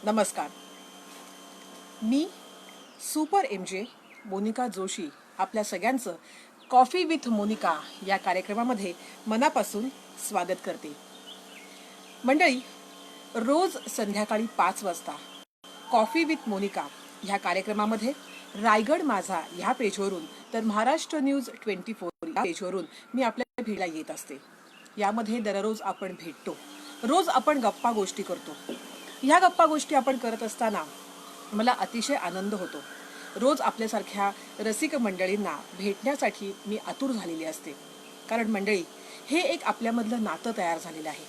नमस्कार. मी super MJ Monika Joshi आपल्या सगळ्यांचं कॉफी विथ मोनिका या कार्यक्रमामध्ये मनापासून स्वागत करते. मंडळी, रोज संध्याकाळी 5 वाजता कॉफी विथ मोनिका ह्या कार्यक्रमामध्ये रायगड माझा ह्या पेजवरून तर महाराष्ट्र न्यूज 24 या पेजवरून मी आपल्या भेटीला येत असते. यामध्ये दररोज आपण भेटतो, रोज आपण गप्पा गोष्टी करतो. ह्या गप्पा गोष्टी आपण करत असताना मला अतिशय आनंद होतो. रोज आपल्यासारख्या रसिक मंडळींना भेटण्यासाठी मी आतुर झालेली असते. कारण मंडळी, हे एक आपल्यामधलं नातं तयार झालेलं आहे.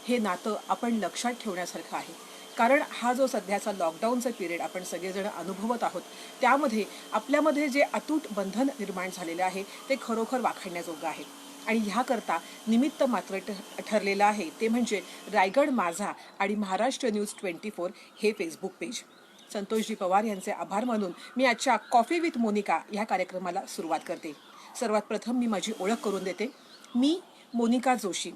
हे नातं आपण लक्षात ठेवण्यासारखं आहे. कारण हा जो सध्याचा लॉकडाऊनचा पिरियड आपण सगळेजण अनुभवत आहोत, त्यामध्ये आपल्यामध्ये जे अतूट बंधन निर्माण झालेलं आहे ते खरोखर वाखाणण्याजोगं आहे. आणि ह्याकरता निमित्त मात्र ठरलेलं आहे ते म्हणजे रायगड माझा आणि महाराष्ट्र न्यूज 24 हे फेसबुक पेज. संतोषजी पवार यांचे आभार मानून मी आजच्या कॉफी विथ मोनिका ह्या कार्यक्रमाला सुरुवात करते. सर्वात प्रथम मी माझी ओळख करून देते. मी मोनिका जोशी,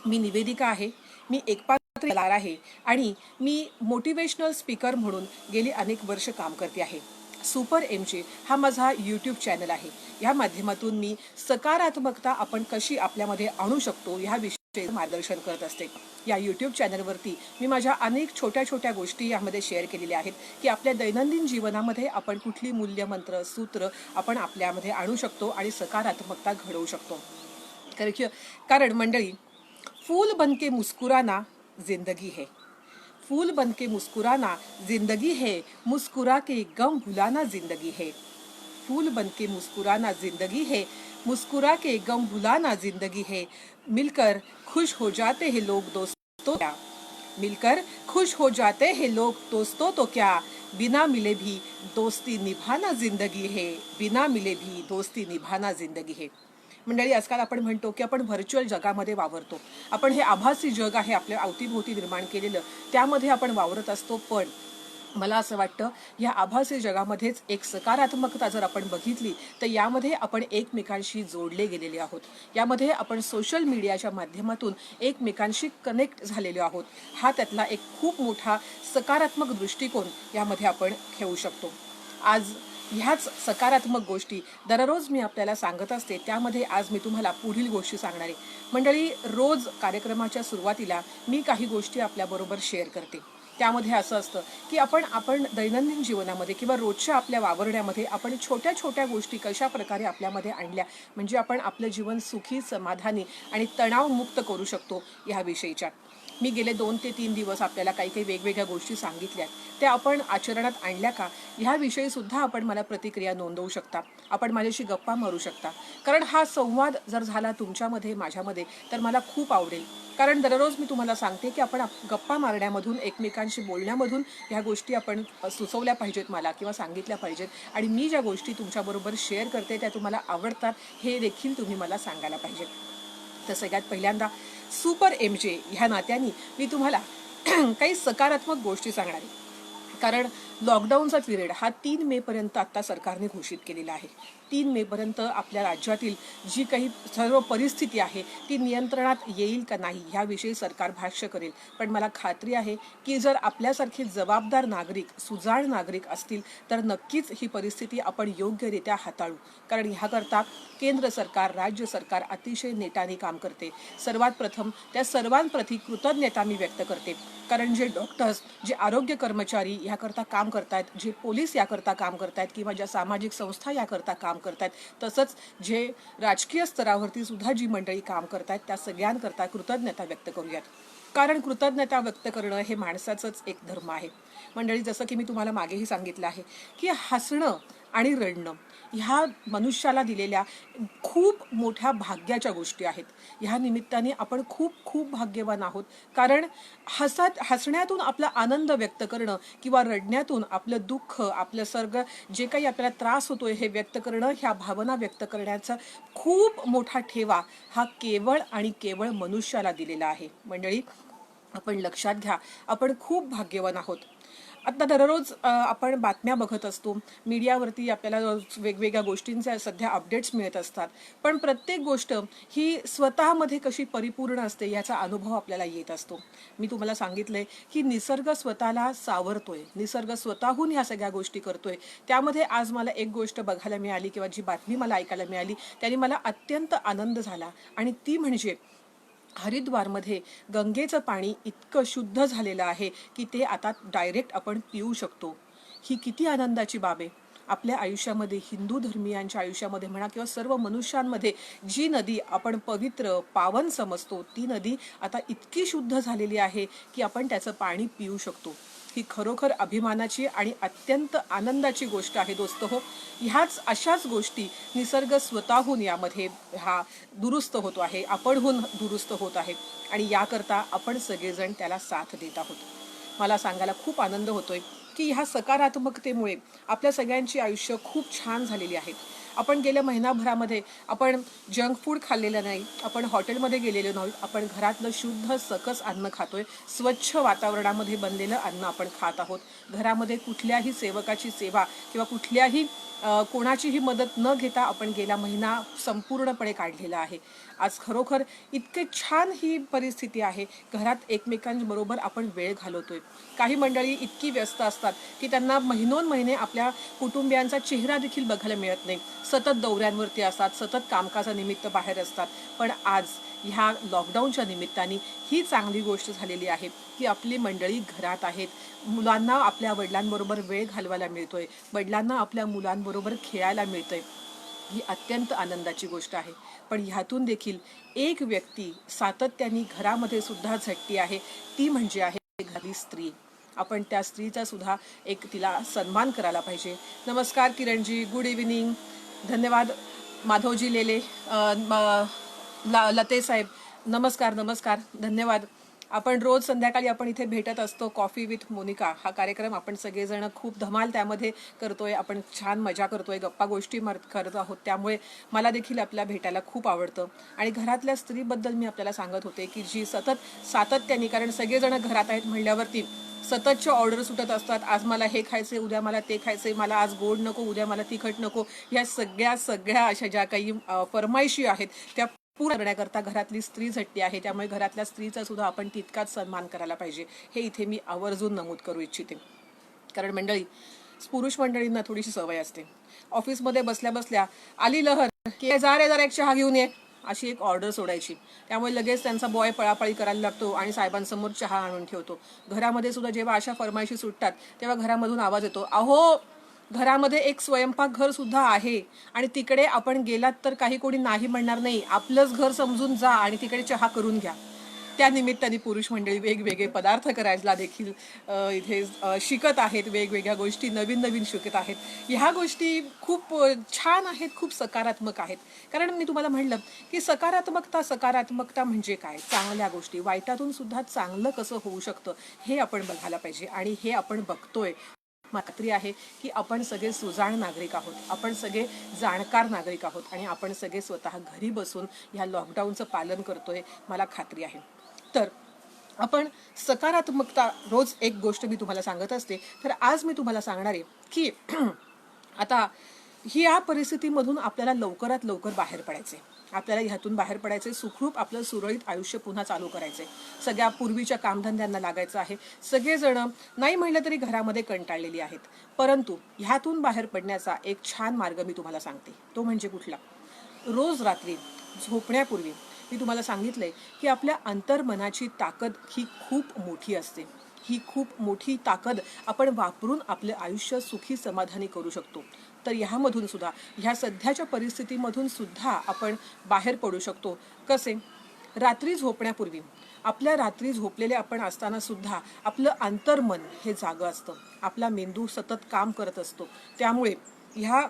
मी निवेदिका आहे, मी एकपात्री कलाकार आहे आणि मी मोटिवेशनल स्पीकर म्हणून गेली अनेक वर्ष काम करते आहे. सुपर MJ हा माझा यूट्यूब चॅनल आहे. या माध्यमातून मी सकारात्मकता आपण कशी आपल्यामध्ये आणू शकतो ह्या विषयी मार्गदर्शन करत असते. या यूट्यूब चॅनलवरती मी माझ्या अनेक छोट्या छोट्या गोष्टी यामध्ये शेअर केलेल्या आहेत की आपल्या दैनंदिन जीवनामध्ये आपण कुठली मूल्यमंत्र सूत्र आपण आपल्यामध्ये आणू शकतो आणि सकारात्मकता घडवू शकतो. कारण मंडळी, फूल बनके मुस्कुराना जिंदगी है, फूल बनके मुस्कुराना जिंदगी है, मुस्कुरा के गम भुलाना जिंदगी है. फूल बनके मुस्कुराना जिंदगी है, मुस्कुरा के गम भुलाना जिंदगी है. मिलकर खुश हो जाते हैं लोग दोस्तों क्या, मिलकर खुश हो जाते हैं लोग दोस्तों तो क्या, बिना मिले भी दोस्ती निभाना जिंदगी है, बिना मिले भी दोस्ती निभाना जिंदगी है. मंडळी, आजकाल आपण म्हणतो की आपण व्हर्च्युअल जगामध्ये वावरतो. आपण हे आभासी जग आहे आपल्या अवतीभोवती निर्माण केलेलं, त्यामध्ये आपण वावरत असतो. पण मला असं वाटतं या आभासी जगामध्येच एक सकारात्मकता जर आपण बघितली तर यामध्ये आपण एकमेकांशी जोडले गेलेले आहोत. यामध्ये आपण सोशल मीडियाच्या माध्यमातून एकमेकांशी कनेक्ट झालेलो आहोत. हा त्यातला एक खूप मोठा सकारात्मक दृष्टिकोन यामध्ये आपण घेऊ शकतो. आज ह्याच सकारात्मक गोष्टी दररोज मी आपल्याला सांगत असते. त्यामध्ये आज मी तुम्हाला पुढील गोष्टी सांगणार आहे. मंडळी, रोज कार्यक्रमाच्या सुरुवातीला मी काही गोष्टी आपल्याबरोबर शेअर करते. त्यामध्ये असं असतं की आपण दैनंदिन जीवनामध्ये किंवा रोजच्या आपल्या वावरण्यामध्ये आपण छोट्या छोट्या गोष्टी कशा प्रकारे आपल्यामध्ये आणल्या म्हणजे आपण आपलं जीवन सुखी, समाधानी आणि तणावमुक्त करू शकतो ह्याविषयीच्या मी गेले 2 ते 3 दिवस आपल्याला काही वेगवेगळ्या गोष्टी सांगितल्या. त्या आपण आचरणात आणल्या का ह्याविषयी सुद्धा आपण मला प्रतिक्रिया नोंदवू शकता. आपण माझ्याशी गप्पा मारू शकता. कारण हा संवाद जर झाला तुमच्यामध्ये माझ्यामध्ये तर मला खूप आवडेल. कारण दररोज मी तुम्हाला सांगते की आपण गप्पा मारण्यामधून एकमेकांशी बोलण्यामधून ह्या गोष्टी आपण सुचवल्या पाहिजेत मला किंवा सांगितल्या पाहिजेत. आणि मी ज्या गोष्टी तुमच्याबरोबर शेअर करते त्या तुम्हाला आवडतात हे देखील तुम्ही मला सांगायला पाहिजे. तर सगळ्यात पहिल्यांदा सुपर MJ ह्या नात्याने मी तुम्हाला काही सकारात्मक गोष्टी सांगणार आहे. कारण लॉकडाऊनचा पिरियड हा 3 मे पर्यंत आता सरकारने घोषित केलेला आहे. 3 मे पर्यंत आपल्या राज्यातील जी काही सर्व परिस्थिती आहे ती नियंत्रणात येईल का नाही ह्याविषयी सरकार भाष्य करेल. पण मला खात्री आहे की जर आपल्यासारखे जबाबदार नागरिक, सुजाण नागरिक असतील तर नक्कीच ही परिस्थिती आपण योग्यरित्या हाताळू. कारण ह्याकरता केंद्र सरकार, राज्य सरकार अतिशय नेटाने काम करते. सर्वात प्रथम त्या सर्वांप्रती कृतज्ञता मी व्यक्त करते. कारण जे डॉक्टर्स, जे आरोग्य कर्मचारी याकरता काम करतायत, जे पोलीस याकरता काम करतायत किंवा ज्या सामाजिक संस्था याकरता काम करतायत, तसंच जे राजकीय स्तरावरती सुद्धा जी मंडळी काम करतायत त्या सगळ्यांकरता कृतज्ञता व्यक्त करूयात. कारण कृतज्ञता व्यक्त करणं हे माणसाचंच एक धर्म आहे. मंडळी, जसं की मी तुम्हाला मागेही सांगितलं आहे की हसणं आणि रडणं ह्या मनुष्याला दिलेल्या खूप मोठ्या भाग्याच्या गोष्टी आहेत. ह्या निमित्ताने आपण खूप खूप भाग्यवान आहोत. कारण हसण्यातून आपला आनंद व्यक्त करणं किंवा रडण्यातून आपलं दुःख, आपलं सर्ग जे काही आपल्याला त्रास होतोय हे व्यक्त करणं, ह्या भावना व्यक्त करण्याचा खूप मोठा ठेवा हा केवळ आणि केवळ मनुष्याला दिलेला आहे. मंडळी, आपण लक्षात घ्या, आपण खूप भाग्यवान आहोत. आता दररोज आपण बातम्या बघत असतो, मीडियावरती आपल्याला वेगवेगळ्या गोष्टींचे सध्या अपडेट्स मिळत असतात, पण प्रत्येक गोष्ट ही स्वतःमध्ये कशी परिपूर्ण असते याचा अनुभव आपल्याला येत असतो. मी तुम्हाला सांगितलंय की निसर्ग स्वतःला सावरतोय, निसर्ग स्वतःहून ह्या सगळ्या गोष्टी करतोय. त्यामध्ये आज मला एक गोष्ट बघायला मिळाली किंवा जी बातमी मला ऐकायला मिळाली त्याने मला अत्यंत आनंद झाला, आणि ती म्हणजे हरिद्वारमध्ये गंगेचं पाणी इतकं शुद्ध झालेलं आहे की ते आता डायरेक्ट आपण पिऊ शकतो. ही किती आनंदाची बाब आहे. आपल्या आयुष्यामध्ये, हिंदू धर्मियांच्या आयुष्यामध्ये म्हणा किंवा सर्व मनुष्यांमध्ये जी नदी आपण पवित्र पावन समजतो, ती नदी आता इतकी शुद्ध झालेली आहे की आपण त्याचं पाणी पिऊ शकतो. ही खरोखर अभिमानाची आणि अत्यंत आनंदाची गोष्ट आहे दोस्त हो. ह्याच अशाच गोष्टी निसर्ग स्वतःहून यामध्ये हा दुरुस्त होतो आहे, आपणहून दुरुस्त होत आहे, आणि याकरता आपण सगळेजण त्याला साथ देत आहोत. मला सांगायला खूप आनंद होतोय की ह्या सकारात्मकतेमुळे आपल्या सगळ्यांची आयुष्य खूप छान झालेली आहेत. आपण गेल्या महिनाभरामध्ये आपण जंक फूड खाल्लेलं नाही, आपण हॉटेलमध्ये गेलेलो नाही, आपण घरातलं शुद्ध सकस अन्न खातोय, स्वच्छ वातावरणामध्ये बनलेलं अन्न आपण खात आहोत. घरामध्ये कुठल्याही सेवकाची सेवा किंवा कुठल्याही कोणाचीही मदत न घेता आपण गेला महिना संपूर्णपणे काढलेला आहे. आज खरोखर इतके छान ही परिस्थिती आहे. घरात एकमेकांबरोबर आपण वेळ घालवतोय. काही मंडळी इतकी व्यस्त असतात की त्यांना महिनोन-महिने आपल्या कुटुंबियांचा चेहरा देखील बघायला मिळत नाही. सतत दौऱ्यांवरती असतात, सतत कामकाजानिमित्त बाहेर असतात. पण आज ह्या लॉकडाऊनच्या निमित्ताने ही चांगली गोष्ट झालेली आहे की आपली मंडळी घरात आहेत. मुलांना आपल्या वडिलांबरोबर वेळ घालवायला मिळतोय, वडिलांना आपल्या मुलांबरोबर खेळायला मिळतंय. ही अत्यंत आनंदाची गोष्ट आहे. पण ह्यातून देखील एक व्यक्ती सातत्याने घरामध्ये सुद्धा झटती आहे, ती म्हणजे आहे घरी स्त्री. आपण त्या स्त्रीचा सुद्धा एक तिला सन्मान करायला पाहिजे. नमस्कार किरणजी, गुड इव्हिनिंग, धन्यवाद. माधवजी लेले, लते साहेब, नमस्कार नमस्कार, धन्यवाद. आपण रोज संध्याकाळी आपण इथे भेटत असतो. कॉफी विथ मोनिका हा कार्यक्रम आपण सगळेजण खूप धमाल त्यामध्ये करतोय, आपण छान मजा करतोय, गप्पा गोष्टी करत आहोत. त्यामुळे मला देखील आपल्याला भेटायला खूप आवडतं. आणि घरातल्या स्त्रीबद्दल मी आपल्याला सांगत होते की जी सतत सातत्याने, कारण सगळेजण घरात आहेत म्हणल्यावरती सततच्या ऑर्डर सुटत असतात. आज मला हे खायचे, उद्या मला ते खायचे, मला आज गोड नको, उद्या मला तिखट नको. ह्या सगळ्या अशा ज्या काही फरमाईशी आहेत त्या पूर्ण करण्याकरता घरातली स्त्री झटते आहे. त्यामुळे घरातल्या स्त्रीचा सुद्धा आपण तितकाच सन्मान करायला पाहिजे, हे इथे मी आवर्जून नमूद करू इच्छिते. कारण मंडळी, पुरुष मंडळींना थोडीशी सवय असते. ऑफिसमध्ये बसल्या बसल्या आली लहर की जा रे जरा एक चहा घेऊन ये, अशी एक ऑर्डर सोडायची. त्यामुळे लगेच त्यांचा बॉय पळापळी करायला लागतो आणि साहेबांसमोर चहा आणून ठेवतो. घरामध्ये सुद्धा जेव्हा अशा फरमाईशी सुटतात तेव्हा घरामधून आवाज येतो, अहो घरामध्ये एक स्वयंपाकघर सुद्धा आहे आणि तिकडे आपण गेलात तर काही कोणी नाही म्हणणार नाही, आपलंच घर समजून जा आणि तिकडे चहा करून घ्या. त्या निमित्ताने पुरुष मंडळी वेगवेगळे पदार्थ करायला देखील इथे शिकत आहेत, वेगवेगळ्या गोष्टी नवीन नवीन शिकत आहेत. ह्या गोष्टी खूप छान आहेत, खूप सकारात्मक आहेत. कारण मी तुम्हाला म्हणलं की सकारात्मकता म्हणजे काय, चांगल्या गोष्टी, वाईटातून सुद्धा चांगलं कसं होऊ शकतं हे आपण बघायला पाहिजे. आणि हे आपण बघतोय. मला खात्री आहे की आपण सगळे सुजाण नागरिक आहोत, आपण सगळे जाणकार नागरिक आहोत आणि आपण सगळे स्वतः घरी बसून ह्या लॉकडाऊनचं पालन करतोय, मला खात्री आहे. तर आपण सकारात्मकता, रोज एक गोष्ट मी तुम्हाला सांगत असते, तर आज मी तुम्हाला सांगणार आहे की आता या परिस्थितीमधून आपल्याला लवकरात लवकर बाहेर पडायचे, आपल्याला ह्यातून बाहेर पडायचे, सुखरूप आपलं सुरळीत आयुष्य पुन्हा चालू करायचे, सगळ्या पूर्वीच्या कामधंद्यांना लागायचं आहे. सगळेजण नाही म्हणलं तरी घरामध्ये कंटाळलेली आहेत. परंतु ह्यातून बाहेर पडण्याचा एक छान मार्ग मी तुम्हाला सांगते. तो म्हणजे कुठला? रोज रात्री झोपण्यापूर्वी मी तुम्हाला सांगितलंय की आपल्या अंतर्मनाची ताकद ही खूप मोठी असते. ही खूप मोठी ताकद आपण वापरून आपले आयुष्य सुखी समाधानी करू शकतो. तर ह्यामधून सुद्धा, ह्या सध्याच्या परिस्थितीमधून सुद्धा आपण बाहेर पडू शकतो. कसे? रात्री झोपण्यापूर्वी, आपल्या रात्री झोपलेले आपण असताना सुद्धा आपलं अंतर्मन हे जागं असतं, आपला मेंदू सतत काम करत असतो. त्यामुळे ह्या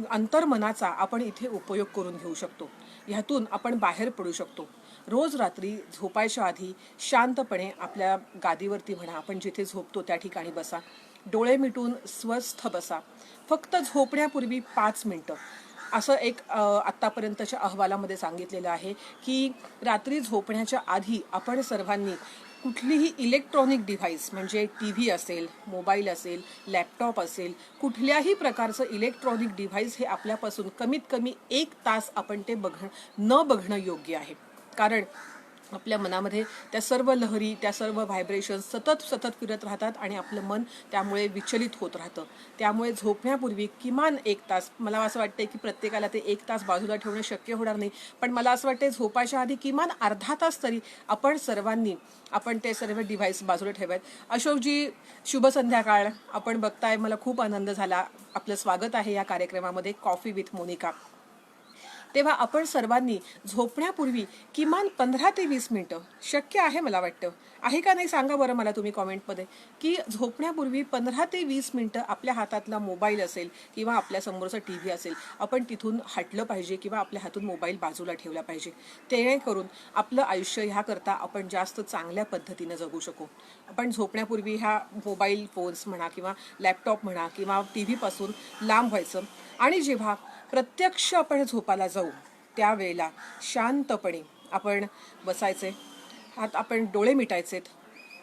अंतर्मनाचा आपण इथे उपयोग करून घेऊ शकतो, ह्यातून आपण बाहेर पडू शकतो. रोज रात्री झोपायच्या आधी शांतपणे आपल्या गादीवरती म्हणा, आपण जिथे झोपतो त्या ठिकाणी बसा, डोळे मिटून स्वस्थ बसा. फक्त झोपण्यापूर्वी 5 मिनिटं, असं एक आत्तापर्यंतच्या अहवालामध्ये सांगितलेलं आहे की रात्री झोपण्याच्या आधी आपण सर्वांनी कुठलीही इलेक्ट्रॉनिक डिव्हाइस म्हणजे टी व्ही असेल, मोबाईल असेल, लॅपटॉप असेल, कुठल्याही प्रकारचं इलेक्ट्रॉनिक डिव्हाइस हे आपल्यापासून कमीत कमी 1 तास आपण ते न बघणं योग्य आहे. कारण आपल्या मनामध्ये त्या सर्व लहरी, त्या सर्व व्हायब्रेशन सतत सतत फिरत राहतात आणि आपलं मन त्यामुळे विचलित होत राहतं. त्यामुळे झोपण्यापूर्वी किमान 1 तास, मला असं वाटतं की प्रत्येकाला ते 1 तास बाजूला ठेवणं शक्य होणार नाही, पण मला असं वाटतं झोपायच्या आधी किमान अर्धा तास तरी आपण ते सर्व डिव्हाइस बाजूला ठेवायत. अशोकजी, शुभ संध्याकाळ. आपण बघताय, मला खूप आनंद झाला. आपलं स्वागत आहे या कार्यक्रमामध्ये कॉफी विथ मोनिका. तेव्हा आपण सर्वांनी झोपण्यापूर्वी किमान 15 ते 20 मिनिटं, शक्य आहे मला वाटतं, आहे का नाही सांगा बरं मला तुम्ही कॉमेंटमध्ये, की झोपण्यापूर्वी 15 ते 20 मिनिटं आपल्या हातातला मोबाईल असेल किंवा आपल्या समोरचा टी व्ही असेल, आपण तिथून हटलं पाहिजे किंवा आपल्या हातून मोबाईल बाजूला ठेवला पाहिजे. जेणेकरून आपलं आयुष्य ह्याकरता आपण जास्त चांगल्या पद्धतीनं जगू शकू. आपण झोपण्यापूर्वी ह्या मोबाईल फोन्स म्हणा किंवा लॅपटॉप म्हणा किंवा टी व्हीपासून लांब व्हायचं आणि जेव्हा प्रत्यक्ष आपण झोपायला जाऊ त्यावेळेला शांतपणे आपण बसायचे, आपण डोळे मिटायचेत,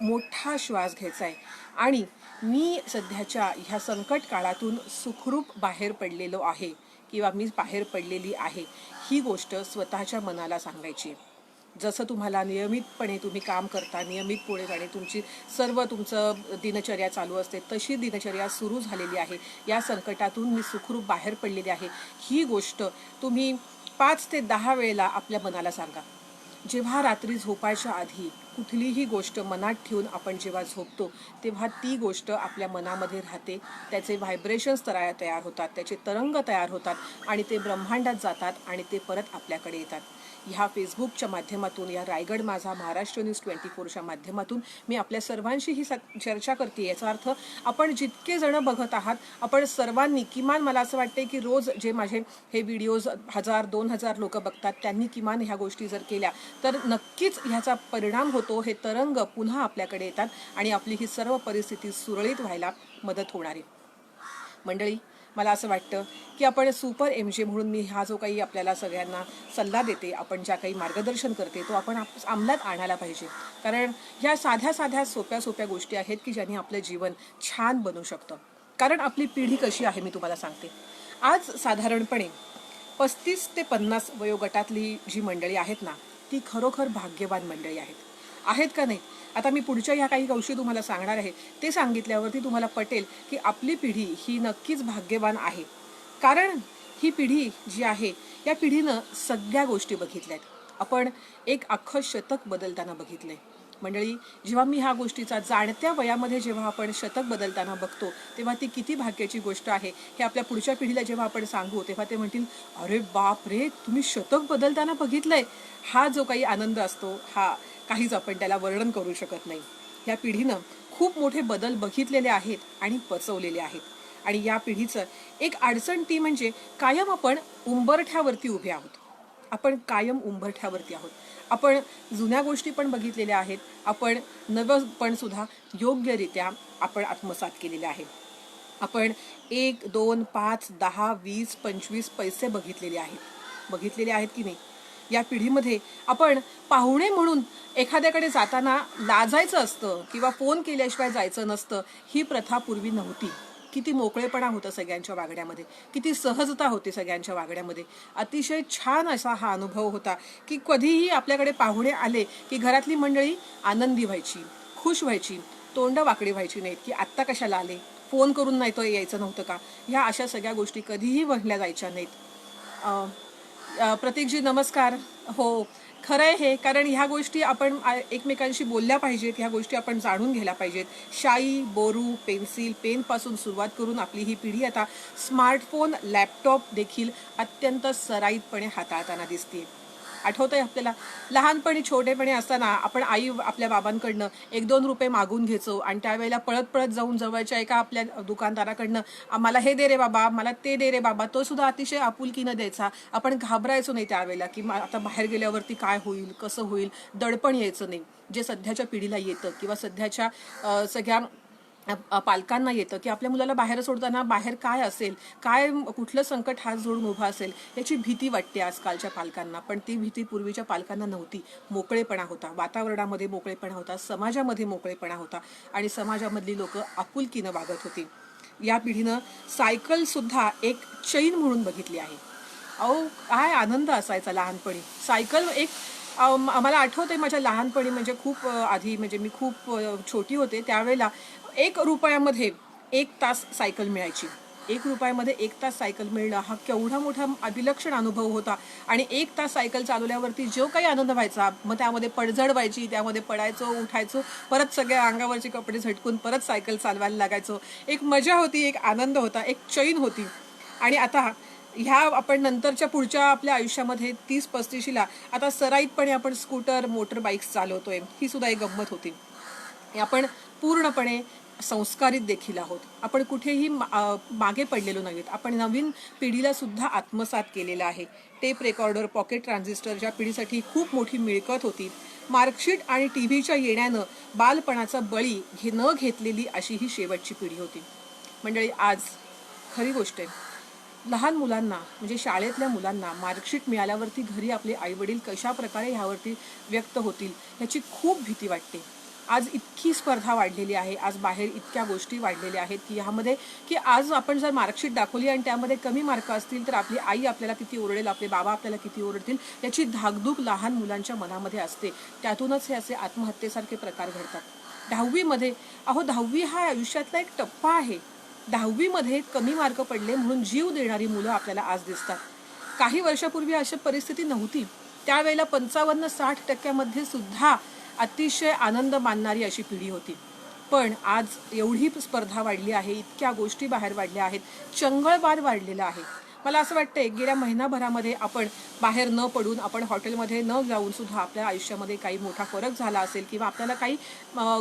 मोठा श्वास घ्यायचा आहे आणि मी सध्याच्या ह्या संकट काळातून सुखरूप बाहेर पडलेलो आहे किंवा मी बाहेर पडलेली आहे, ही गोष्ट स्वतःच्या मनाला सांगायची. जसं तुम्हाला नियमितपणे तुम्ही काम करता, नियमितपणे आणि तुमचं दिनचर्या चालू असते, तशी दिनचर्या सुरू झालेली आहे. या संकटातून मी सुखरूप बाहेर पडलेली आहे, ही गोष्ट तुम्ही 5 ते 10 वेळेला आपल्या मनाला सांगा. जेव्हा रात्री झोपायच्या आधी कुठलीही गोष्ट मनात ठेवून आपण जेव्हा झोपतो तेव्हा ती गोष्ट आपल्या मनामध्ये राहते, त्याचे व्हायब्रेशन्स तयार होतात, त्याचे तरंग तयार होतात आणि ते ब्रह्मांडात जातात आणि ते परत आपल्याकडे येतात. ह्या फेसबुकच्या माध्यमातून, या रायगड माझा महाराष्ट्र न्यूज 24च्या माध्यमातून मी आपल्या सर्वांशी ही चर्चा करते. याचा अर्थ आपण जितके जण बघत आहात, आपण सर्वांनी किमान, मला असं वाटते की रोज जे माझे हे व्हिडिओज 1000-2000 लोक बघतात, त्यांनी किमान ह्या गोष्टी जर केल्या तर नक्कीच ह्याचा परिणाम होतो. हे तरंग पुन्हा आपल्याकडे येतात आणि आपली ही सर्व परिस्थिती सुरळीत व्हायला मदत होणार आहे. मंडळी, मला असं वाटतं की आपण सुपर MJ म्हणून मी हा जो काही आपल्याला सगळ्यांना सल्ला देते, आपण ज्या काही मार्गदर्शन करते, तो आपण अंमलात आणायला पाहिजे. कारण ह्या साध्या सोप्या गोष्टी आहेत की ज्यांनी आपलं जीवन छान बनू शकतं. कारण आपली पिढी कशी आहे मी तुम्हाला सांगते. आज साधारणपणे 35 ते 50 वयोगटातली जी मंडळी आहेत ना, ती खरोखर भाग्यवान मंडळी आहेत का नाही? आता मी पुढच्या ह्या काही गोष्टी तुम्हाला सांगणार आहे, ते सांगितल्यावरती तुम्हाला पटेल की आपली पिढी ही नक्कीच भाग्यवान आहे. कारण ही पिढी जी आहे, या पिढीनं सगळ्या गोष्टी बघितल्यात. आपण एक अख्खं शतक बदलताना बघितलंय. मंडळी, जेव्हा मी ह्या गोष्टीचा जाणत्या वयामध्ये जेव्हा आपण शतक बदलताना बघतो तेव्हा ती किती भाग्याची गोष्ट आहे हे आपल्या पुढच्या पिढीला जेव्हा आपण सांगू तेव्हा ते म्हणतील, अरे बाप रे, तुम्ही शतक बदलताना बघितलंय. हा जो काही आनंद असतो, हा काहीच आपण त्याला वर्णन करू शकत नाही. या पिढीनं खूप मोठे बदल बघितलेले आहेत आणि पचवलेले आहेत. आणि या पिढीचं एक अडचण ती म्हणजे कायम आपण उंबरठ्यावरती उभे आहोत. आपण कायम उंबरठ्यावरती आहोत. आपण जुन्या गोष्टी पण बघितलेल्या आहेत, आपण नवं पण सुद्धा योग्यरित्या आपण आत्मसात केलेले आहे. आपण 1, 2, 5, 10, 20, 25 पैसे बघितलेले आहेत की नाही? या पिढीमध्ये आपण पाहुणे म्हणून एखाद्याकडे जाताना लाजायचं असतं किंवा फोन केल्याशिवाय जायचं नसतं, ही प्रथा पूर्वी नव्हती. किती मोकळेपणा होता सगळ्यांच्या वागण्यामध्ये, किती सहजता होती सगळ्यांच्या वागण्यामध्ये. अतिशय छान असा हा अनुभव होता की कधीही आपल्याकडे पाहुणे आले की घरातली मंडळी आनंदी व्हायची, खुश व्हायची, तोंड वाकडी व्हायची नाहीत की आत्ता कशाला आले, फोन करून नाही तो यायचं नव्हतं का, ह्या अशा सगळ्या गोष्टी कधीही म्हणल्या जायच्या नाहीत. प्रतीकजी नमस्कार. हो, खरं आहे हे. कारण ह्या गोष्टी आपण एकमेकांशी बोलल्या पाहिजेत, ह्या गोष्टी आपण जाणून घ्यायला पाहिजेत. शाई, बोरू, पेन्सिल, पेनपासून सुरुवात करून आपली ही पिढी आता स्मार्टफोन, लॅपटॉप देखील अत्यंत सराईतपणे हाताळताना दिसते. आठवतंय आपल्याला लहानपणी, छोटेपणी असताना आपण आपल्या बाबांकडनं 1-2 रुपये मागून घ्यायचो आणि त्यावेळेला पळत पळत जाऊन जवळच्या एका आपल्या दुकानदाराकडनं आम्हाला हे दे रे बाबा, मला ते दे रे बाबा, तो सुद्धा अतिशय आपुलकीनं द्यायचा. आपण घाबरायचो नाही त्यावेळेला की आता बाहेर गेल्यावरती काय होईल, कसं होईल, दडपण यायचं नाही, जे सध्याच्या पिढीला येतं किंवा सध्याच्या सगळ्या पालकांना येतं की आपल्या मुलाला बाहेर सोडताना बाहेर काय असेल, काय कुठलं संकट हात जोडून उभं असेल याची भीती वाटते आजकालच्या पालकांना. पण ती भीती पूर्वीच्या पालकांना नव्हती. मोकळेपणा होता, वातावरणामध्ये मोकळेपणा होता, समाजामध्ये मोकळेपणा होता आणि समाजामधली लोक आपुलकीनं वागत होती. या पिढीनं सायकल सुद्धा एक चैन म्हणून बघितली आहे. अहो, काय आनंद असायचा लहानपणी. सायकल एक मला आठवतंय माझ्या लहानपणी, म्हणजे खूप आधी, म्हणजे मी खूप छोटी होते त्यावेळेला 1 रुपयामध्ये 1 तास सायकल मिळायची. 1 रुपयामध्ये 1 तास सायकल मिळणं हा केवढा मोठा अभिलक्षण अनुभव होता. आणि 1 तास सायकल चालवल्यावरती जो काही आनंद व्हायचा, मग त्यामध्ये पडझड व्हायची, त्यामध्ये पडायचो, उठायचो, परत सगळ्या अंगावरचे कपडे झटकून परत सायकल चालवायला लागायचो. एक मजा होती, एक आनंद होता, एक चैन होती. आणि आता ह्या आपण नंतरच्या पुढच्या आपल्या आयुष्यामध्ये 30-35ला आता सराईतपणे आपण स्कूटर, मोटर बाईक्स चालवतोय. ही सुद्धा एक गंमत होती. आपण पूर्णपणे संस्कारित देखील आहोत. आपण कुठेही मागे पडलेलो नाहीत. आपण नवीन पिढीला सुद्धा आत्मसात केलेलं आहे. टेप रेकॉर्डर, पॉकेट ट्रान्झिस्टर ज्या पिढीसाठी खूप मोठी मिळकत होती, मार्कशीट आणि टीव्हीच्या येण्यानं बालपणाचा बळी न घेतलेली अशी ही शेवटची पिढी होती. मंडळी, आज खरी गोष्ट आहे, लहान मुलांना म्हणजे शाळेतल्या मुलांना मार्कशीट मिळाल्यावरती घरी आपले आईवडील कशा प्रकारे ह्यावरती व्यक्त होतील ह्याची खूप भीती वाटते. आज इतकी स्पर्धा वाढलेली आहे, आज बाहेर इतक्या गोष्टी वाढलेल्या आहेत की ह्यामध्ये की आज आपण जर मार्कशीट दाखवली आणि त्यामध्ये कमी मार्क असतील तर आपली आई आपल्याला किती ओरडेल, आपले बाबा आपल्याला किती ओरडतील याची धाकधूक लहान मुलांच्या मनामध्ये असते. त्यातूनच हे असे आत्महत्येसारखे प्रकार घडतात. 10वीमध्ये, अहो 10वी हा आयुष्यातला एक टप्पा आहे. 10वीमध्ये कमी मार्क पडले म्हणून जीव देणारी मुलं आपल्याला आज दिसतात. काही वर्षापूर्वी अशी परिस्थिती नव्हती. त्यावेळेला 55-60% सुद्धा अतिशय आनंद मानणारी अशी पिढी होती. पण आज एवढी स्पर्धा वाढली आहे, इतक्या गोष्टी बाहेर वाढल्या आहेत, चंगळवाद वाढलेला आहे. मला असं वाटतंय गेल्या महिनाभरामध्ये आपण बाहेर न पडून, आपण हॉटेलमध्ये न जाऊन सुद्धा आपल्या आयुष्यामध्ये काही मोठा फरक झाला असेल किंवा आपल्याला काही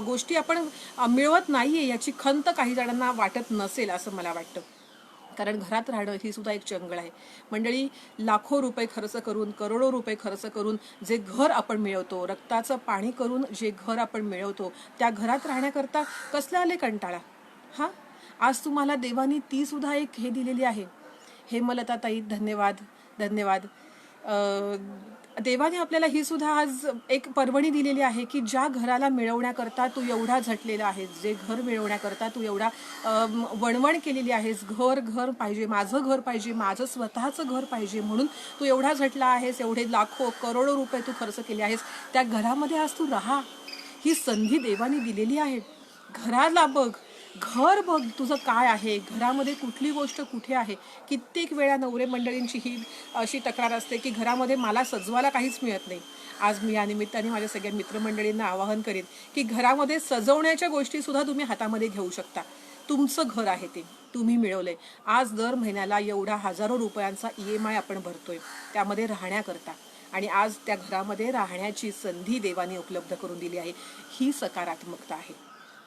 गोष्टी आपण मिळवत नाहीये याची खंत काही जणांना वाटत नसेल असं मला वाटतं. कारण घरात राहणं ही सुद्धा एक चंगळ आहे. मंडळी, लाखो रुपये खर्च करून, करोडो रुपये खर्च करून जे घर आपण मिळवतो, रक्ताचं पाणी करून जे घर आपण मिळवतो, त्या घरात राहण्याकरता कसले आले कंटाळा. हां, आज तुम्हाला देवानी ती सुद्धा एक हे दिलेली आहे. हेमलताताई, धन्यवाद, धन्यवाद. देवाने आपल्याला ही सुद्धा आज एक पर्वणी दिलेली आहे की ज्या घराला मिळवण्याकरता तू एवढा झटलेला आहेस, जे घर मिळवण्याकरता तू एवढा वणवण केलेली आहेस, घर घर पाहिजे, माझं घर पाहिजे, माझं स्वतःचं घर पाहिजे म्हणून तू एवढा झटला आहेस, एवढे लाखो करोडो रुपये तू खर्च केले आहेस, त्या घरामध्ये आज तू राहा. ही संधी देवाने दिलेली आहे. घराला बघ, घर बघ तुझं काय आहे, घरामध्ये कुठली गोष्ट कुठे आहे. कित्येक वेळा नवरे मंडळींची ही अशी तक्रार असते की घरामध्ये मला सजवायला काहीच मिळत नाही. आज मी या निमित्ताने माझ्या सगळ्या मित्रमंडळींना आवाहन करेन की घरामध्ये सजवण्याच्या गोष्टी सुद्धा तुम्ही हातामध्ये घेऊ शकता. तुमचं घर आहे ते तुम्ही मिळवलंय. आज दर महिन्याला एवढा हजारो रुपयांचा EMI आपण भरतोय त्यामध्ये राहण्याकरता, आणि आज त्या घरामध्ये राहण्याची संधी देवाने उपलब्ध करून दिली आहे. ही सकारात्मकता आहे.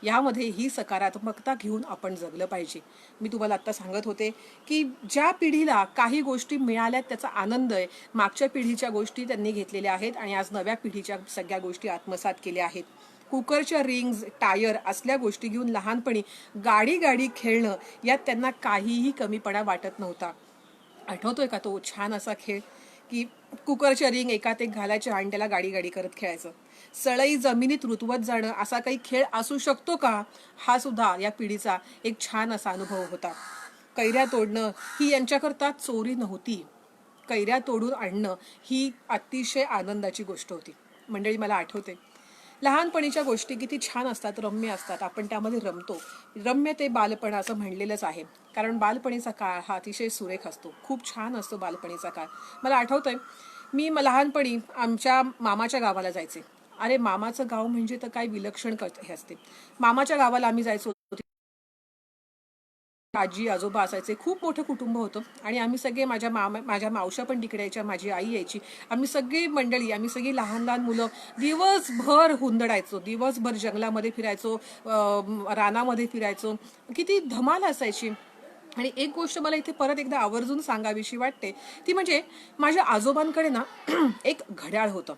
यामध्ये ही सकारात्मकता घेऊन आपण जगलं पाहिजे. मी तुम्हाला आत्ता सांगत होते की ज्या पिढीला काही गोष्टी मिळाल्यात त्याचा आनंद आहे, मागच्या पिढीच्या गोष्टी त्यांनी घेतलेल्या आहेत आणि आज नव्या पिढीच्या सगळ्या गोष्टी आत्मसात केल्या आहेत. कुकरच्या रिंग्स, टायर असल्या गोष्टी घेऊन लहानपणी गाडी गाडी खेळणं यात त्यांना काहीही कमीपणा वाटत नव्हता. आठवतोय का तो छान असा खेळ की कुकरच्या रिंग एकात एक घालायच्या आणि त्याला गाडी गाडी करत खेळायचं. सळई जमिनीत रुतवत जाणं असा काही खेळ असू शकतो का, हा सुद्धा या पिढीचा एक छान असा अनुभव होता. कैऱ्या तोडणं ही यांच्याकरता चोरी नव्हती. कैऱ्या तोडून आणणं ही अतिशय आनंदाची गोष्ट होती. मंडळी, मला आठवते लहानपणीच्या गोष्टी किती छान असतात, रम्य असतात, आपण त्यामध्ये रमतो. रम्य ते बालपण असं म्हणलेलंच आहे, कारण बालपणीचा काळ हा अतिशय सुरेख असतो, खूप छान असतो बालपणीचा काळ. मला आठवतंय मी लहानपणी आमच्या मामाच्या गावाला जायचे. अरे, मामाचं गाव म्हणजे तर काय विलक्षण हे असते. मामाच्या गावाला आम्ही जायचो. आजी आजोबा असायचे, खूप मोठं कुटुंब होतं आणि आम्ही सगळे, माझ्या मावशा पण तिकडे यायच्या, माझी आई यायची, आम्ही सगळी मंडळी, आम्ही सगळी लहान लहान मुलं दिवसभर हुंदडायचो, दिवसभर जंगलामध्ये फिरायचो, रानामध्ये फिरायचो, किती धमाल असायची. आणि एक गोष्ट मला इथे परत एकदा आवर्जून सांगावीशी वाटते ती म्हणजे माझ्या आजोबांकडे ना एक घड्याळ होतं.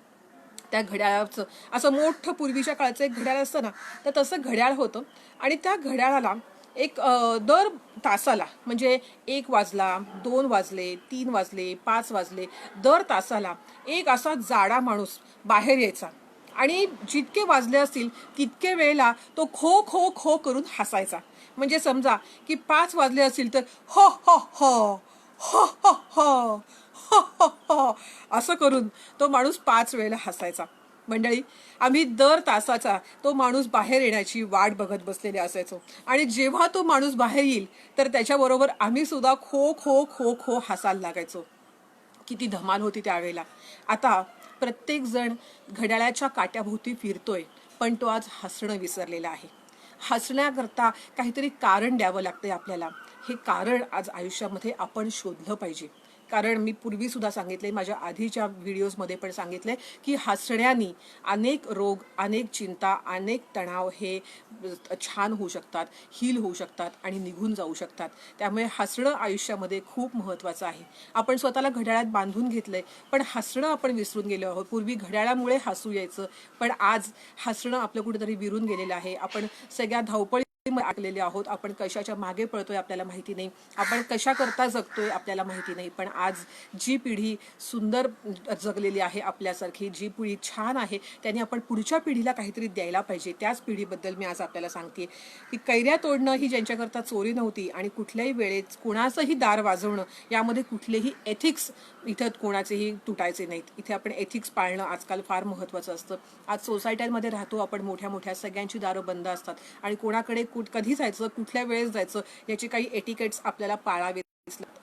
त्या घड्याळाचं असं मोठं पूर्वीच्या काळचं एक घड्याळ असतं ना, तर तसं घड्याळ होतं. आणि त्या घड्याळाला एक दर तासाला म्हणजे 1 वाजला, 2 वाजले, 3 वाजले, 5 वाजले, दर तासाला एक असा जाडा माणूस बाहेर यायचा आणि जितके वाजले असतील तितके वेळेला तो खो खो खो करून हसायचा. म्हणजे समजा की 5 वाजले असतील तर हो हो हो हो हो हो हो हो हो असं करून तो माणूस 5 वेळेला हसायचा. मंडळी, आम्ही दर तासाचा तो माणूस बाहेर येण्याची वाट बघत बसलेले असायचो आणि जेव्हा तो माणूस बाहेर येईल तर त्याच्याबरोबर आम्ही सुद्धा खो खो खो खो हसायला लागायचो. किती धमाल होती त्यावेळेला. आता प्रत्येक जण घड्याळाच्या काट्याभोवती फिरतोय, पण तो आज हसणं विसरलेला आहे. हसण्याकरता काहीतरी कारण द्यावं लागतंय आपल्याला. हे कारण आज आयुष्यामध्ये आपण शोधलं पाहिजे. कारण मी पूर्वी सुद्धा सांगितले, माझ्या आधीच्या व्हिडिओजमध्ये पण सांगितले की हसण्याने अनेक रोग, अनेक चिंता, अनेक तणाव हे छान होऊ शकतात, हील होऊ शकतात आणि निघून जाऊ शकतात. त्यामुळे हसणं आयुष्यामध्ये खूप महत्त्वाचं आहे. आपण स्वतःला घड्याळात बांधून घेतलंय, पण हसणं आपण विसरून गेलो आहोत. पूर्वी घड्याळामुळे हसू यायचं, पण आज हसणं आपलं कुठेतरी विरून गेलेलं आहे. आपण सगळ्या धावपळी आटलेले आहोत. आपण कशाच्या मागे पळतोय आपल्याला माहिती नाही. आपण कशा करता जगतोय आपल्याला माहिती नाही. पण आज जी पिढी सुंदर जगलेली आहे आपल्यासारखी, जी पिढी छान आहे, त्यांनी आपण पुढच्या पिढीला काहीतरी द्यायला पाहिजे. त्याच पिढीबद्दल मी आज आपल्याला सांगते की कैऱ्या तोडणं ही ज्यांच्याकरता चोरी नव्हती आणि कुठल्याही वेळेत कुणाचंही दार वाजवणं यामध्ये कुठलेही एथिक्स इथं कोणाचेही तुटायचे नाहीत. इथे आपण एथिक्स पाळणं आजकाल फार महत्त्वाचं असतं. आज सोसायट्यांमध्ये राहतो आपण, मोठ्या मोठ्या सगळ्यांची दारं बंद असतात आणि कोणाकडे कधी जायचं, कुठल्या वेळेस जायचं याचे काही एटिकेट्स आपल्याला पाळावे.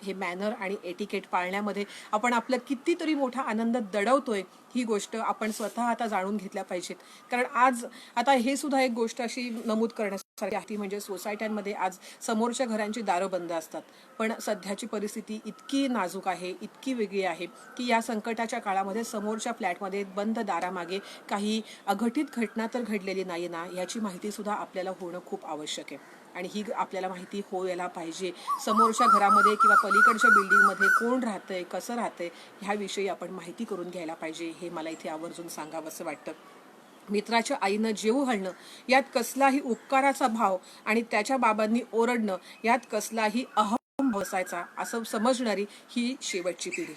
हे मॅनर आणि एटिकेट पाळण्यामध्ये आपण आपलं कितीतरी मोठा आनंद दडवतोय ही गोष्ट आपण स्वतः आता जाणून घेतल्या पाहिजेत. कारण आज आता हे सुद्धा एक गोष्ट अशी नमूद करण्यासारखी आहे, म्हणजे सोसायट्यांमध्ये आज समोरच्या घरांची दारं बंद असतात. पण सध्याची परिस्थिती इतकी नाजूक आहे, इतकी वेगळी आहे की या संकटाच्या काळामध्ये समोरच्या फ्लॅटमध्ये बंद दारामागे काही अघटित घटना तर घडलेली नाही ना, याची माहिती सुद्धा आपल्याला होणं खूप आवश्यक आहे. आणि ही आपल्याला माहिती व्हायला पाहिजे. समोरच्या घरामध्ये किंवा पलीकडच्या बिल्डिंगमध्ये कोण राहतंय, कसं राहतंय, ह्याविषयी आपण माहिती करून घ्यायला पाहिजे. हे मला इथे आवर्जून सांगावंसं वाटतं. मित्राच्या आईनं जेवू घालणं यात कसलाही उपकाराचा भाव आणि त्याच्या बाबांनी ओरडणं यात कसलाही अहम बसायचा असं समजणारी ही शेवटची पिढी.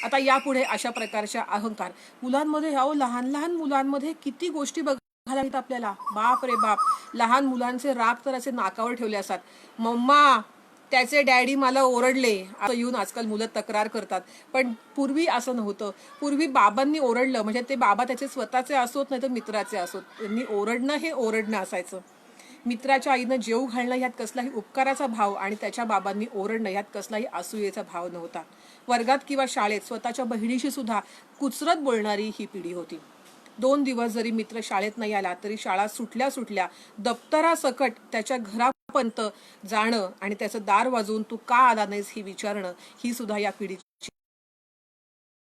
आता यापुढे अशा प्रकारच्या अहंकार मुलांमध्ये, लहान लहान मुलांमध्ये किती गोष्टी बघायला मिळतात आपल्याला. बाप रे बाप, लहान मुलांचे राग तर असे नाकावर ठेवले असतात. मम्मा, त्याचे डॅडी मला ओरडले असं येऊन आजकाल मुलं तक्रार करतात. पण पूर्वी असं नव्हतं. पूर्वी बाबांनी ओरडलं म्हणजे ते बाबा त्याचे स्वतःचे असोत नाही तर मित्राचे असोत, त्यांनी ओरडणं हे ओरडणं असायचं. मित्राच्या आईनं जेवू घालणं यात कसलाही उपकाराचा भाव आणि त्याच्या बाबांनी ओरडणं यात कसलाही असूयेचा भाव नव्हता. वर्गात किंवा शाळेत स्वतःच्या बहिणीशी सुद्धा कुचरत बोलणारी ही पिढी होती. 2 दिवस जरी मित्र शाळेत नाही आला तरी शाळा सुटल्या सुटल्या दप्तरासकट त्याच्या घरापर्यंत जाणं आणि त्याचं दार वाजवून तू का आला नाहीस हे विचारणं, ही सुद्धा या पिढीची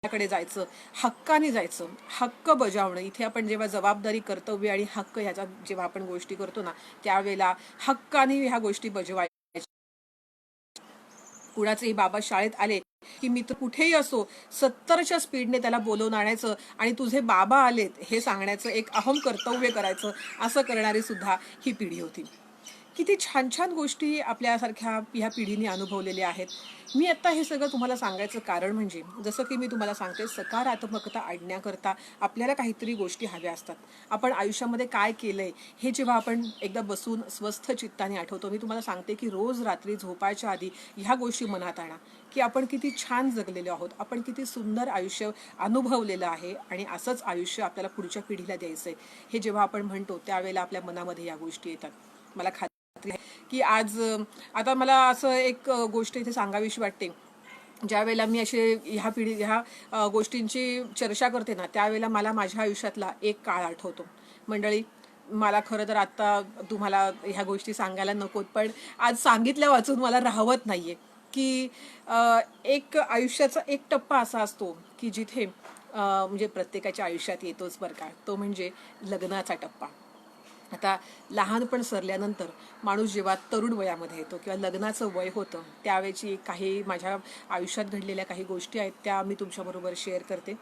कडे जायचं, हक्काने जायचं, हक्क बजावणं. इथे आपण जेव्हा जबाबदारी, कर्तव्य आणि हक्क ह्याच्या जेव्हा आपण गोष्टी करतो ना, त्यावेळेला हक्काने ह्या गोष्टी बजवायच्या. कुणाचेही बाबा शाळेत आले की मित्र कुठेही असो 70च्या स्पीडने त्याला बोलवून आणायचं आणि तुझे बाबा आलेत हे सांगण्याचं एक अहम कर्तव्य करायचं. असं करणारी सुद्धा ही पिढी होती. किती छान छान गोष्टी आपल्यासारख्या ह्या पिढीने अनुभवलेल्या आहेत. मी आत्ता हे सगळं तुम्हाला सांगायचं कारण म्हणजे, जसं की मी तुम्हाला सांगते, सकारात्मकता आणण्याकरता आपल्याला काहीतरी गोष्टी हव्या असतात. आपण आयुष्यामध्ये काय केलंय हे जेव्हा आपण एकदा बसून स्वस्थ चित्ताने आठवतो, मी तुम्हाला सांगते की रोज रात्री झोपायच्या आधी ह्या गोष्टी मनात आणा की आपण किती छान जगलेलो आहोत, आपण किती सुंदर आयुष्य अनुभवलेलं आहे आणि असंच आयुष्य आपल्याला पुढच्या पिढीला द्यायचं आहे. हे जेव्हा आपण म्हणतो त्यावेळेला आपल्या मनामध्ये या गोष्टी येतात. मला की आज आता मला असं एक गोष्ट इथे सांगावीशी वाटते. ज्या वेळेला मी ह्या गोष्टींची चर्चा करते ना, त्यावेळेला मला माझ्या आयुष्यातला एक काळ आठवतो. मंडळी, मला खरं तर आत्ता तुम्हाला ह्या गोष्टी सांगायला नकोत, पण आज सांगितल्या वाचून मला राहवत नाहीये की एक आयुष्याचा एक टप्पा असा असतो की जिथे म्हणजे प्रत्येकाच्या आयुष्यात येतोच बरं का, तो म्हणजे लग्नाचा टप्पा. आता लहानपण सरल्यानंतर माणूस जेव्हा तरुण वयामध्ये येतो किंवा लग्नाचं वय होतं त्यावेळची काही माझ्या आयुष्यात घडलेल्या काही गोष्टी आहेत त्या मी तुमच्याबरोबर शेअर करते.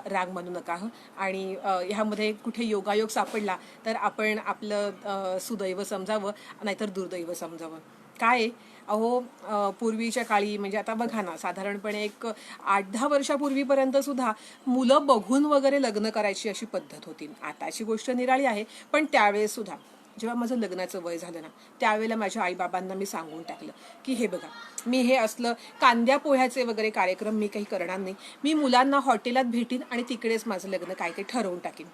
राग मानू नका हं. आणि ह्यामध्ये कुठे योगायोग सापडला तर आपण आपलं सुदैव समजावं नाहीतर दुर्दैव समजावं. काय अहो पूर्वीच्या काळी म्हणजे आता बघा ना साधारणपणे एक 8-10 वर्षापूर्वीपर्यंत सुद्धा मुलं बघून वगैरे लग्न करायची अशी पद्धत होती. आताची गोष्ट निराळी आहे पण त्यावेळेस सुद्धा जेव्हा माझं लग्नाचं वय झालं ना त्यावेळेला माझ्या आईबाबांना मी सांगून टाकलं की हे बघा मी हे असलं कांद्या पोह्याचे वगैरे कार्यक्रम मी काही करणार नाही. मी मुलांना हॉटेलात भेटीन आणि तिकडेच माझं लग्न काय काही ठरवून टाकीन.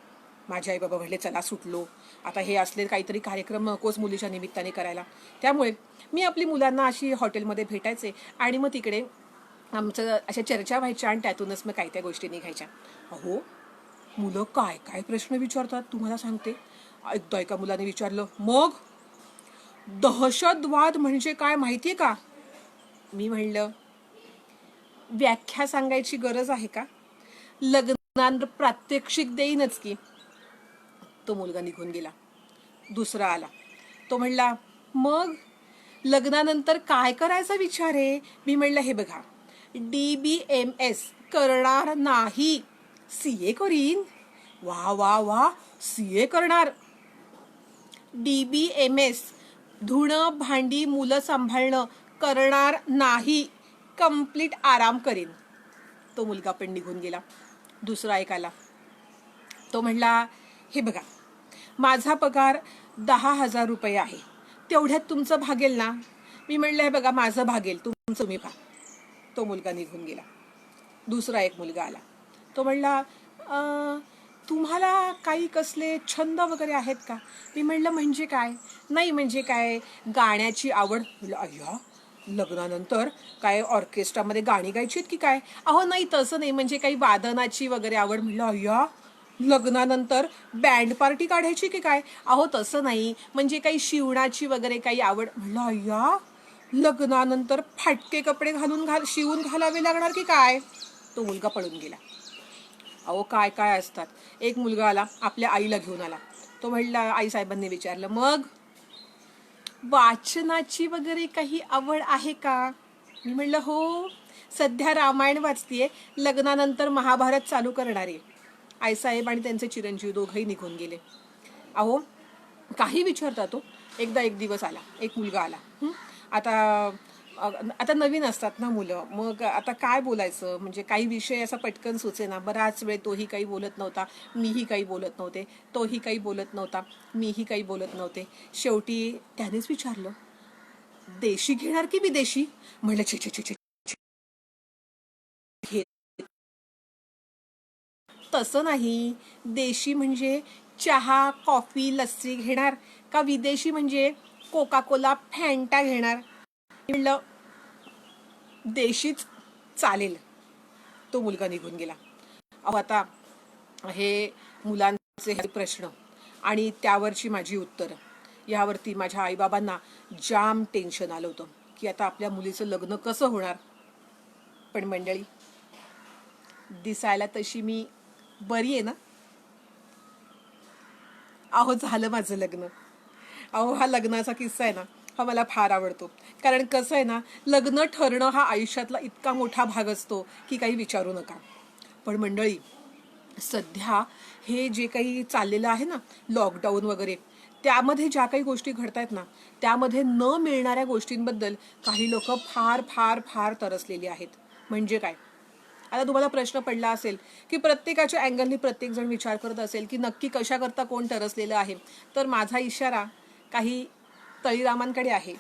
माझे आई बाबा म्हणले चला सुटलो आता हे असले काहीतरी कार्यक्रम नकोच मुलीच्या निमित्ताने करायला. त्यामुळे मी आपली मुलांना अशी हॉटेलमध्ये भेटायचे आणि मग तिकडे आमचं अशा चर्चा व्हायच्या आणि त्यातूनच मग काय त्या गोष्टी निघायच्या. अहो मुलं काय काय प्रश्न विचारतात तुम्हाला सांगते. एकदा एका मुलाने विचारलं मग दहशतवाद म्हणजे काय माहितीये का. मी म्हणलं व्याख्या सांगायची गरज आहे का. लग्नानंतर प्रात्यक्षिक देईनच की. तो मुलगा निघून गेला. दुसरा आला. तो म्हणला मग लग्नानंतर काय करायचा विचार आहे. मी म्हणलं हे बघा DBMS करणार नाही CA करीन. वा वा वा CA करणार. DBMS धुणं भांडी मुलं सांभाळणं करणार नाही कंप्लीट आराम करेन. तो मुलगा पण निघून गेला. दुसरा एक आला. तो म्हणला हे बघा माझा पगार 10,000 रुपये आहे तेवढ्यात तुमचं भागेल ना. मी म्हणलं हे बघा माझं भागेल तुमचं तुम्ही भा. तो मुलगा निघून गेला. दुसरा एक मुलगा आला. तो म्हणला तुम्हाला काही कसले छंद वगैरे आहेत का. मी म्हणलं म्हणजे काय. नाही म्हणजे काय गाण्याची आवड. अय्या लग्नानंतर काय ऑर्केस्ट्रामध्ये गाणी गायची आहेत की काय. अहो नाही तसं नाही म्हणजे काही वादनाची वगैरे आवड. म्हणलं अय्या लग्नानंतर बँड पार्टी काढायची की काय. अहो तसं नाही म्हणजे काही शिवणाची वगैरे काही आवड. म्हणलं अय्या लग्नानंतर फाटके कपडे शिवून घालावे लागणार की काय. तो मुलगा पळून गेला. अहो काय काय असतात. एक मुलगा आला आपल्या आईला घेऊन आला. तो म्हणला आईसाहेबांनी विचारलं मग वाचनाची वगैरे काही आवड आहे का. मी म्हणलं हो सध्या रामायण वाचतीये लग्नानंतर महाभारत चालू करणार आहे. आईसाहेब आणि त्यांचे चिरंजीव दोघंही निघून गेले. अहो काही विचारता तो. एकदा एक दिवस आला एक मुलगा आला. आता आता नवीन असतात ना मुलं मग आता काय बोलायचं म्हणजे काही विषय असा पटकन सुचेना. बराच वेळ तोही काही बोलत नव्हता मीही काही बोलत नव्हते. तोही काही बोलत नव्हता मीही काही बोलत नव्हते. शेवटी त्यानेच विचारलं देशी घेणार की विदेशी. म्हणलं छे छे छे छे तसं नाही. देशी म्हणजे चहा कॉफी लस्सी घेणार का विदेशी म्हणजे कोका कोला फॅन्टा घेणार. म्हणलं देशीच चालेल. तो मुलगा निघून गेला. अहो आता हे मुलांचे प्रश्न आणि त्यावरची माझी उत्तरं यावरती माझ्या आईबाबांना जाम टेन्शन आलं होतं की आता आपल्या मुलीचं लग्न कसं होणार. पण मंडळी दिसायला तशी मी बरी आहे ना. अहो झालं माझं लग्न. अहो हा लग्नाचा किस्सा आहे ना हा मला फार आवडतो. कारण कसं आहे ना लग्न ठरणं हा आयुष्यातला इतका मोठा भाग असतो की काही विचारू नका. पण मंडळी सध्या हे जे काही चाललेलं आहे ना लॉकडाऊन वगैरे त्यामध्ये ज्या काही गोष्टी घडतायत ना त्यामध्ये न मिळणाऱ्या गोष्टींबद्दल काही लोक फार फार फार तरसलेली आहेत. म्हणजे काय आता तुम्हाला प्रश्न पडला असेल की प्रत्येकाच्या अँगलनी प्रत्येक जण विचार करत असेल की नक्की कशाकरता कोण तरसलेलं आहे. तर माझा इशारा काही तळीरामांकडे आहे.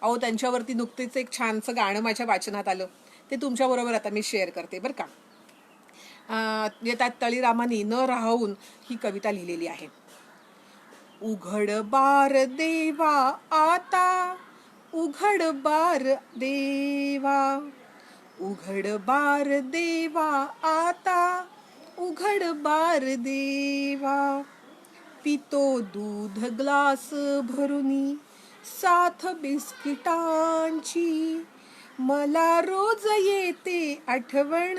अहो त्यांच्यावरती नुकतेच एक छानसं गाणं माझ्या वाचनात आलं ते तुमच्याबरोबर आता मी शेअर करते बरं का. त्यात तळीरामांनी न राहून ही कविता लिहिलेली आहे. उघड बार देवा आता उघड बार देवा उघड बार देवा आता उघड बार देवा पितो दूध ग्लास भरुनी साथ बिस्किटांची मला रोज येते आठवण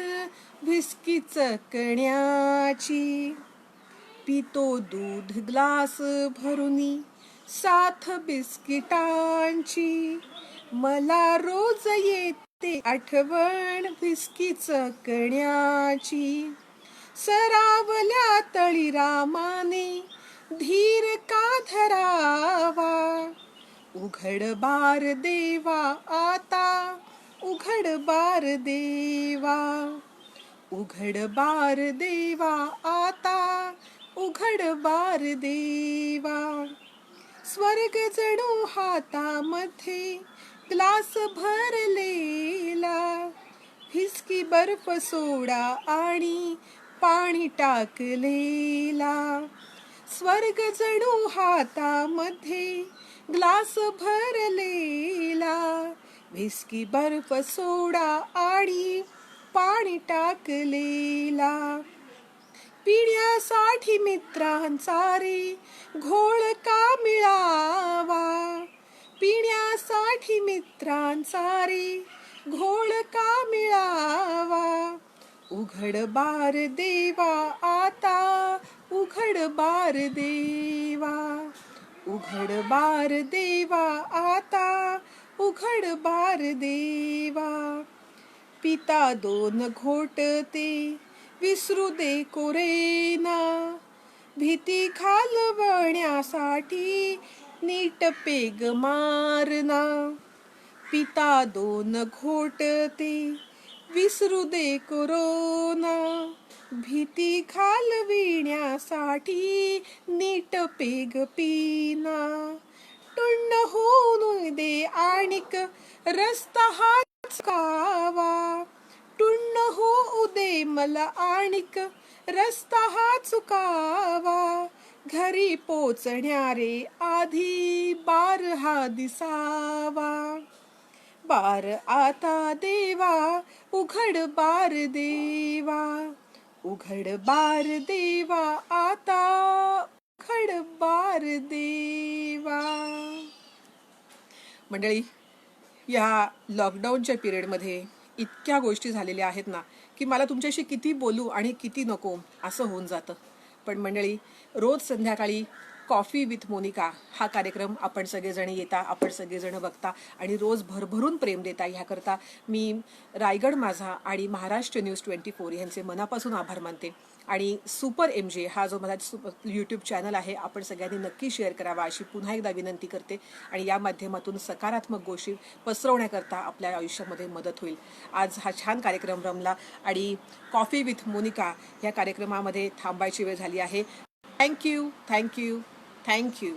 बिस्किट चकण्याची पितो दूध ग्लास भरुनी, साथ बिस्किटांची. मला रोज येते आठवण व्हिस्की चकण्याची. सरावल्या तळी रामाने, धीर का धरावा. उघड बार देवा आता, उघड बार देवा. उघड बार देवा आता, उघड बार देवा. स्वर्ग जणू हातामध्ये ग्लास भरलेला. व्हिस्की बर्फ सोडा आणि पाणी टाकलेला. स्वर्ग जणू हातामध्ये ग्लास भरलेला. व्हिस्की बर्फ सोडा आणि पाणी टाकलेला. पिण्यासाठी मित्रांचा रे घोळ का मिळावा. पिण्यासाठी मित्रांचा रे घोळ का मिळावा. उघड बार देवा आता, उघड बार देवा. उघड बार देवा आता, उघड बार देवा. पिता दोन घोटते विसरू दे कोरेना. भीती घालवण्यासाठी नीट पेग मारना. पिता दोन घोटते विसरू दे कोरोना. भीती घालविण्यासाठी नीट पेग पिना. टुन्न होऊन दे आणिक रस्ता हा चुकावा. टुन्न होऊ दे मला आणिक रस्ता हा चुकावा. घरी पोचण्यारे आधी बार हा दिसावा. बार आता देवा, उघड बार देवा. उघड बार देवा आता, उघड बार देवा. मंडळी, या लॉकडाऊनच्या पिरियडमध्ये इतक्या गोष्टी झालेल्या आहेत ना की मला तुमच्याशी किती बोलू आणि किती नको असं होऊन जातं. पण मंडळी, रोज संध्याकाळी कॉफी विथ मोनिका हा कार्यक्रम आपण सगळेजण येता, आपण सगळेजण बघता आणि रोज भरभरून प्रेम देता. ह्याकरता मी रायगड माझा आणि महाराष्ट्र न्यूज 24 यांचे मनापासून आभार मानते. आणि सुपर MJ हा जो माझा यूट्यूब चॅनल आहे, आपण सगळ्यांनी नक्की शेअर करावा अशी पुन्हा एकदा विनंती करते. आणि या माध्यमातून सकारात्मक गोष्टी पसरवण्याकरता आपल्या आयुष्यामध्ये मदत होईल. आज हा छान कार्यक्रम रमला आणि कॉफी विथ मोनिका या कार्यक्रमामध्ये थांबायची वेळ झाली आहे. Thank you, thank you, thank you.